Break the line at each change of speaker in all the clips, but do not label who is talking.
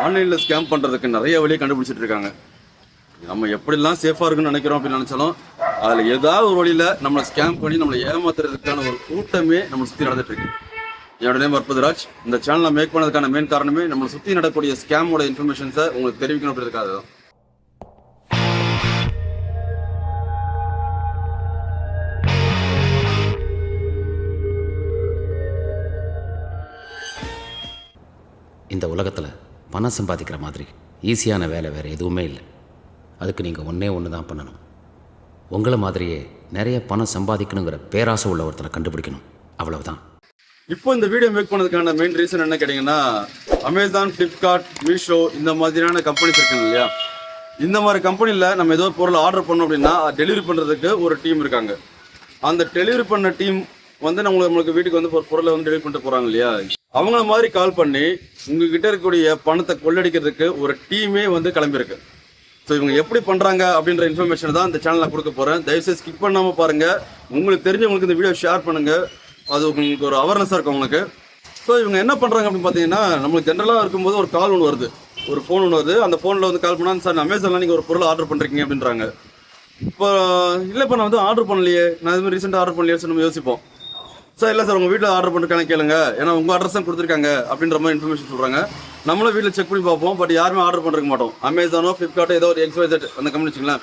ஆன்லைனில் ஸ்கேம் பண்ணுறதுக்கு நிறைய வழியை கண்டுபிடிச்சிட்டு இருக்காங்க. நம்ம எப்படிலாம் சேஃபாக இருக்குன்னு நினைக்கிறோம் அப்படின்னு நினச்சாலும் அதில் ஏதாவது ஒரு வழியில் நம்மளை ஸ்கேம் பண்ணி நம்மளை ஏமாத்துறதுக்கான ஒரு கூட்டமே நம்மளை சுற்றி நடந்துட்டு இருக்கு. என்னோட நேம் அற்புதராஜ். இந்த சேனலை மேக் பண்ணதுக்கான மெயின் காரணமே நம்மளை சுற்றி நடக்கக்கூடிய ஸ்கேமோட இன்ஃபர்மேஷன்ஸை உங்களுக்கு தெரிவிக்கணும் அப்படின்றதுக்காக தான்.
இந்த உலகத்தில் பணம் சம்பாதிக்கிற மாதிரி ஈஸியான வேலை வேறு எதுவுமே இல்லை. அதுக்கு நீங்கள் ஒன்று தான் பண்ணணும். உங்களை மாதிரியே நிறைய பணம் சம்பாதிக்கணுங்கிற பேராசை உள்ள ஒருத்தரை கண்டுபிடிக்கணும், அவ்வளவுதான்.
இப்போ இந்த வீடியோ மேக் பண்ணதுக்கான மெயின் ரீசன் என்ன கேட்டிங்கன்னா, அமேசான், ஃப்ளிப்கார்ட், மீஷோ இந்த மாதிரியான கம்பெனிஸ் இருக்குங்க இல்லையா. இந்த மாதிரி கம்பெனியில் நம்ம ஏதோ ஒரு பொருள் ஆர்டர் பண்ணோம் அப்படின்னா டெலிவரி பண்ணுறதுக்கு ஒரு டீம் இருக்காங்க. அந்த டெலிவரி பண்ண டீம் வந்து நம்மளுக்கு வீட்டுக்கு வந்து ஒரு பொருளை வந்து டெலிவரி பண்ணிட்டு போகிறாங்க இல்லையா. அவங்கள மாதிரி கால் பண்ணி உங்ககிட்ட இருக்கக்கூடிய பணத்தை கொள்ளடிக்கிறதுக்கு ஒரு டீமே வந்து கிளம்பியிருக்கு. ஸோ இவங்க எப்படி பண்ணுறாங்க அப்படின்ற இன்ஃபர்மேஷன் தான் இந்த சேனலில் கொடுக்க போகிறேன். தயவுசெய்து ஸ்கிப் பண்ணாமல் பாருங்கள். உங்களுக்கு தெரிஞ்சவங்களுக்கு இந்த வீடியோ ஷேர் பண்ணுங்கள். அது உங்களுக்கு ஒரு அவேர்னஸாக இருக்கும் உங்களுக்கு. ஸோ இவங்க என்ன பண்ணுறாங்க அப்படின்னு பார்த்தீங்கன்னா, நம்மளுக்கு ஜென்ரலாக இருக்கும்போது ஒரு கால் ஒன்று வருது, ஒரு ஃபோன் ஒன்று வருது. அந்த ஃபோனில் வந்து கால் பண்ணால், சார் அமேசானில் நீங்கள் ஒரு பொருள் ஆர்டர் பண்ணுறீங்க அப்படின்றாங்க. இப்போ இல்லைப்பா நான் வந்து ஆர்டர் பண்ணலையே, நான் இது மாதிரி ரீசெண்டாக ஆர்டர் பண்ணலையே நம்ம யோசிப்போம். சார் இல்லை சார் உங்கள் வீட்டில் ஆர்டர் பண்ணிருக்காங்க கேளுங்க, ஏன்னா உங்கள் அட்ரஸ் தான் கொடுத்துருக்காங்க அப்படின்ற மாதிரி இன்ஃபர்மேஷன் சொல்கிறாங்க. நம்மளும் வீட்டில் செக் பண்ணி பார்ப்போம். பட் யாருமே ஆர்டர் பண்ணிருக்க மாட்டோம். அமேசானோ, ஃப்ளிப்கார்ட்டோ ஏதோ ஒரு XYZ அந்த கம்பெனி வச்சுங்களேன்,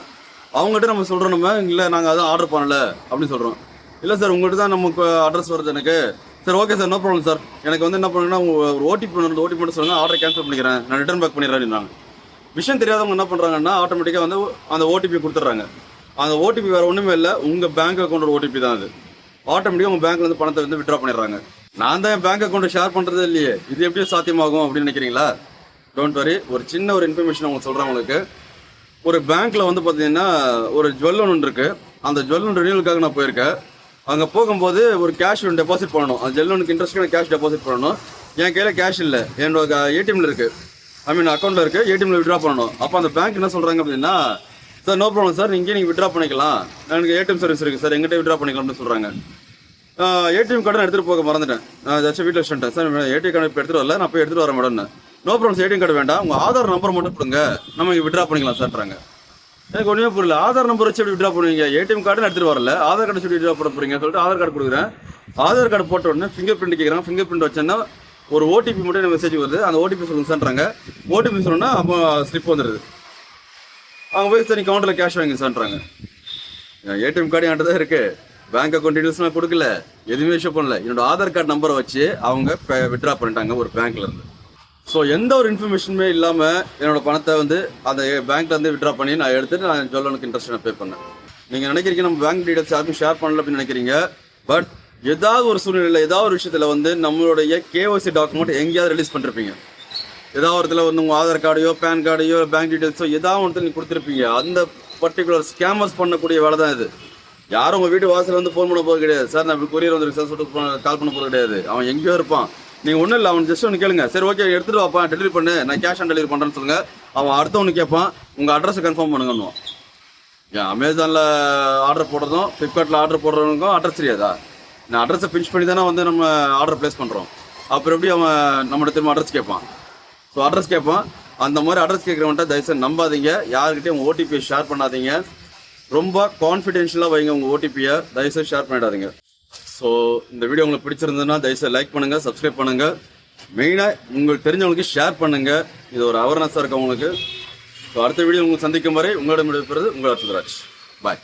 அவங்ககிட்ட நம்ம சொல்கிறோம், நம்ம இல்லை நாங்கள் அதான் ஆர்டர் பண்ணலை அப்படின்னு சொல்கிறோம். இல்லை சார் உங்கள்கிட்ட தான் நமக்கு அட்ரஸ் வருது எனக்கு. Sir okay sir, no problem sir. எனக்கு வந்து என்ன பண்ணுங்கன்னா ஒரு ஓடிபி மட்டும் சொல்லுங்கள், ஆர்டர் கேன்சல் பண்ணிக்கிறேன், நான் ரிட்டர்ன் பேக் பண்ணிடுறேன். விஷயம் தெரியாதவங்க என்ன பண்ணுறாங்கன்னா ஆட்டோமேட்டிக்காக வந்து அந்த ஓடிபி கொடுத்துட்றாங்க. அந்த ஓடிபி வேறு ஒன்றுமே இல்லை, உங்கள் பேங்க் அக்கௌண்டோட ஓடிபி தான் அது. ஆட்டோமேட்டிக்காக உங்கள் பேங்க்ல இருந்து பணத்தை வந்து வித்ட்ரா பண்ணிடுறாங்க. நான் தான் என் பேங்க் அக்கௌண்ட்டை ஷேர் பண்ணுறதே இல்லையே, இது எப்படி சாத்தியமாகும் அப்படின்னு நினைக்கிறீங்களா? டோன்ட் வரி, ஒரு சின்ன ஒரு இன்ஃபர்மேஷன் உங்களுக்கு சொல்கிறேன். உங்களுக்கு ஒரு பேங்க்கில் வந்து பார்த்தீங்கன்னா ஒரு ஜுவல் லோன் இருக்குது. அந்த ஜுவல் லோன் ரினியூவலுக்காக நான் போயிருக்கேன். அங்கே போகும்போது ஒரு கேஷ் ஒன்று டெபாசிட் பண்ணணும். அந்த ஜுவல் லோனுக்கு இன்ட்ரெஸ்ட்டுக்கு கேஷ் டெபாசிட் பண்ணணும். என் கையில் கேஷ் இல்லை, என்னோட ஏடிஎம்மில் இருக்குது, அக்கௌண்ட்டில் இருக்குது, ஏடிஎம்மில் வித்ட்ரா பண்ணணும். அப்போ அந்த பேங்க் என்ன சொல்கிறாங்க அப்படின்னா, சார் நோ ப்ராப்ளம் சார், இங்கே நீங்கள் வித்ட்ரா பண்ணிக்கலாம், எனக்கு ஏடிஎம் சர்வீஸ் இருக்குது சார், எங்கிட்ட வித்ட்ரா பண்ணிக்கலாம்னு சொல்கிறாங்க. ஏடிஎம் கார்டு எடுத்துகிட்டு போக மறந்துட்டேன், நான் ஏதாச்சும் வீட்டில் வச்சுட்டேன். சார் ஏடிஎம் கார்டு இப்போ எடுத்துகிட்டு வரல, நான் போய் எடுத்துகிட்டு வரேன் madam. No problem, ATM card வேண்டாம், உங்கள் ஆதார் நம்பர் மட்டும் கொடுங்க, நம்ம இங்கே வித்ட்ரா பண்ணிக்கலாம் சார்றாங்க. எனக்கு ஒன்றுமே புரியல, ஆதார் நம்பர் வச்சு எப்படி வித்ட்ரா பண்ணுவீங்க, ஏடிஎம் கார்டு எடுத்துகிட்டு வரல, ஆதார் கார்டு வச்சு வித்ட்ரா பண்ண போகிறீங்க சொல்லிட்டு ஆதார் கார்டு கொடுக்குறேன். ஆதார் கார்டு போட்ட உடனே ஃபிங்கர் பிரிண்ட் கேட்குறாங்க. ஃபிங்கர் பிரிண்ட் வச்சேன்னா ஒரு ஓடிபி மட்டும் எனக்கு மெசேஜ் வருது. அந்த ஓடிபி சொல்லுங்க சார்றாங்க. ஓடிபி சொன்னோன்னா அப்போ ஸ்லிப் வந்துடுது. அவங்க போய் சார் நீ கவுண்டரில் கேஷ் வாங்கி சார்றாங்க. ஏடிஎம் கார்டு என்கிட்ட தான் இருக்குது, பேங்க் அக்கௌண்ட் டீட்டெயில்ஸ் நான் கொடுக்கல, எதுவுமே இஷ்யூ பண்ணல. என்னோட ஆதார் கார்டு நம்பரை வச்சு அவங்க வித்ட்ரா பண்ணிட்டாங்க ஒரு பேங்க்லேருந்து. ஸோ எந்த ஒரு இன்ஃபர்மேஷனுமே இல்லாமல் என்னோட பணத்தை வந்து அந்த பேங்க்லேருந்து வித்ட்ரா பண்ணி நான் எடுத்துகிட்டு நான் ஜுவல்லனுக்கு இன்ட்ரெஸ்ட் நான் பே பண்ணேன். நீங்கள் நினைக்கிறீங்க நம்ம பேங்க் டீட்டெயில்ஸ் யாருக்கும் ஷேர் பண்ணல அப்படின்னு நினைக்கிறீங்க. பட் ஏதாவது ஒரு சூழ்நிலையில் ஏதாவது ஒரு விஷயத்தில் வந்து நம்மளுடைய KYC டாக்குமெண்ட் எங்கேயாவது ரிலீஸ் பண்ணிருப்பீங்க. ஏதாவது ஒரு இடத்துல வந்து உங்கள் ஆதார் கார்டையோ, பேன் கார்டையோ, பேங்க் டீட்டெயில்ஸோ ஏதாவது ஒன்று நீங்கள் கொடுத்துருப்பீங்க. அந்த பர்டிகுலர் ஸ்கேமர்ஸ் பண்ணக்கூடிய வேலை தான் இது. யாரும் உங்கள் வீட்டு வாசலில் வந்து ஃபோன் பண்ண போகிறது கிடையாது. சார் நான் கொரியர் வந்துருக்கு சார் சொல்லிட்டு கால் பண்ண போகிறது கிடையாது. அவன் எங்கேயோ இருப்பான். நீங்கள் ஒன்றும் இல்லை, அவன் ஜஸ்ட் ஒன்று கேளுங்க, சரி ஓகே எடுத்துகிட்டு வாப்பா, டெலிவரி பண்ணு, நான் கேஷ் ஆன் டெலிவரி பண்ணுறேன்னு சொல்லுங்கள். அவன் அடுத்த ஒன்று கேட்பான், உங்கள் அட்ரஸை கன்ஃபார்ம் பண்ணுங்கன்னுவான். ஏன் அமேசானில் ஆர்டர் போடுறதும் ஃப்ளிப்கார்ட்டில் ஆர்டர் போடுறவங்களுக்கும் அட்ரஸ் தெரியாதா? நான் அட்ரஸை பின்ச் பண்ணி தானே வந்து நம்ம ஆர்டர் ப்ளேஸ் பண்ணுறோம். அப்புறம் எப்படி அவன் நம்மகிட்ட திரும்ப அட்ரஸ் கேட்பான்? ஸோ அட்ரஸ் கேட்பான். அந்த மாதிரி அட்ரஸ் கேட்குறவன்ட்ட தயவுசெய்து நம்பாதீங்க, யாருக்கிட்டையும் உங்கள் ஓடிபியை ஷேர் பண்ணாதீங்க. ரொம்ப கான்ஃபிடென்ஷியலாக வைங்க உங்கள் ஓடிபியை, தயவுசெய்து ஷேர் பண்ணிடாதீங்க. ஸோ இந்த வீடியோ உங்களுக்கு பிடிச்சிருந்ததுன்னா தயவுசெய்து லைக் பண்ணுங்கள், சப்ஸ்கிரைப் பண்ணுங்கள், மெயினாக உங்களுக்கு தெரிஞ்சவங்களுக்கு ஷேர் பண்ணுங்கள். இது ஒரு அவேர்னஸாக இருக்கும் உங்களுக்கு. ஸோ அடுத்த வீடியோ உங்களுக்கு சந்திக்கும் வரை உங்களிடம் விடைபெறுவது உங்கள் அற்புதராஜ். பாய்.